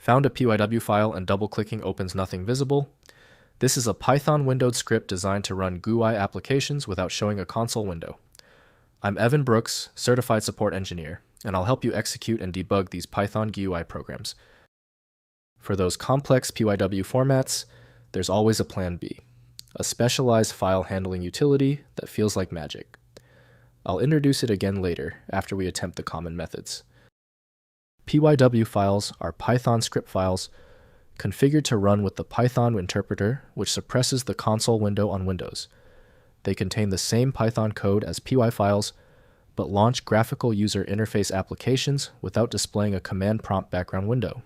Found a PYW file and double-clicking opens nothing visible? This is a Python windowed script designed to run GUI applications without showing a console window. I'm Evan Brooks, Certified Support Engineer, and I'll help you execute and debug these Python GUI programs. For those complex PYW formats, there's always a plan B, a specialized file handling utility that feels like magic. I'll introduce it again later after we attempt the common methods. PYW files are Python script files configured to run with the Python interpreter, which suppresses the console window on Windows. They contain the same Python code as PY files, but launch graphical user interface applications without displaying a command prompt background window.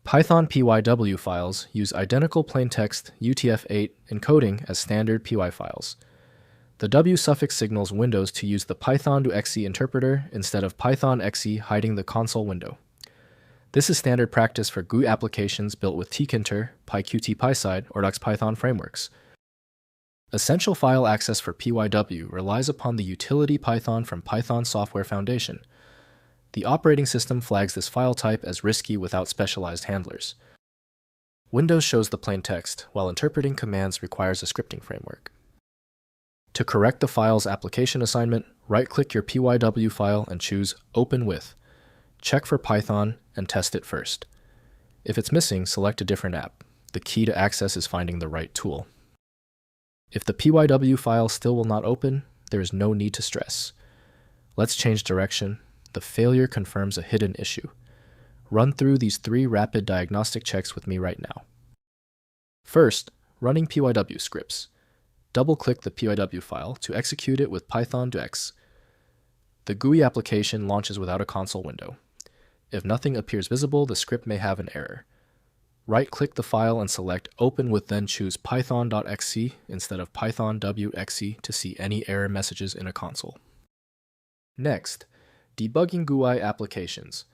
Python PYW files use identical plaintext UTF-8 encoding as standard PY files. The W suffix signals Windows to use the python.exe interpreter instead of python.exe hiding the console window. This is standard practice for GUI applications built with tkinter, PyQt PySide, or wxPython frameworks. Essential file access for PYW relies upon the utility Python from Python Software Foundation. The operating system flags this file type as risky without specialized handlers. Windows shows the plain text, while interpreting commands requires a scripting framework. To correct the file's application assignment, right-click your PYW file and choose Open With. Check for Python and test it first. If it's missing, select a different app. The key to access is finding the right tool. If the PYW file still will not open, there is no need to stress. Let's change direction. The failure confirms a hidden issue. Run through these 3 rapid diagnostic checks with me right now. First, running PYW scripts. Double-click the PYW file to execute it with python.exe. The GUI application launches without a console window. If nothing appears visible, the script may have an error. Right-click the file and select Open with, then choose python.exe instead of python.exe to see any error messages in a console. Next, debugging GUI applications.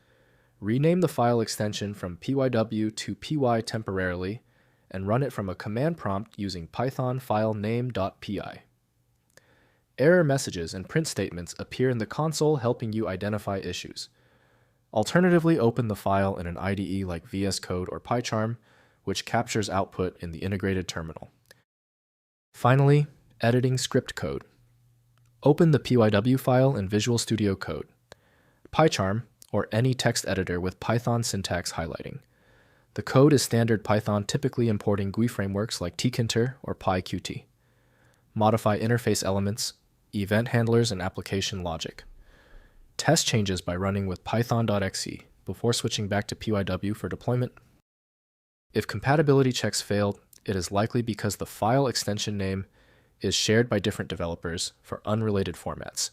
Rename the file extension from PYW to py temporarily and run it from a command prompt using python file name.py. Error messages and print statements appear in the console, helping you identify issues. Alternatively, open the file in an IDE like VS Code or PyCharm, which captures output in the integrated terminal. Finally, editing script code. Open the PYW file in Visual Studio Code, PyCharm, or any text editor with Python syntax highlighting. The code is standard Python, typically importing GUI frameworks like tkinter or PyQt. Modify interface elements, event handlers, and application logic. Test changes by running with python.exe before switching back to PYW for deployment. If compatibility checks failed, it is likely because the file extension name is shared by different developers for unrelated formats,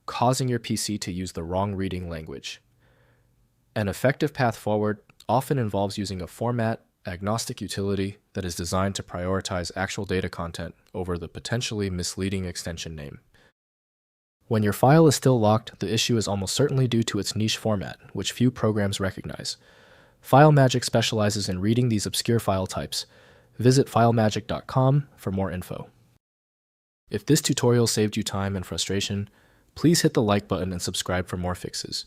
causing your PC to use the wrong reading language. An effective path forward often involves using a format-agnostic utility that is designed to prioritize actual data content over the potentially misleading extension name. When your file is still locked, the issue is almost certainly due to its niche format, which few programs recognize. FileMagick specializes in reading these obscure file types. Visit filemagick.com for more info. If this tutorial saved you time and frustration, please hit the like button and subscribe for more fixes.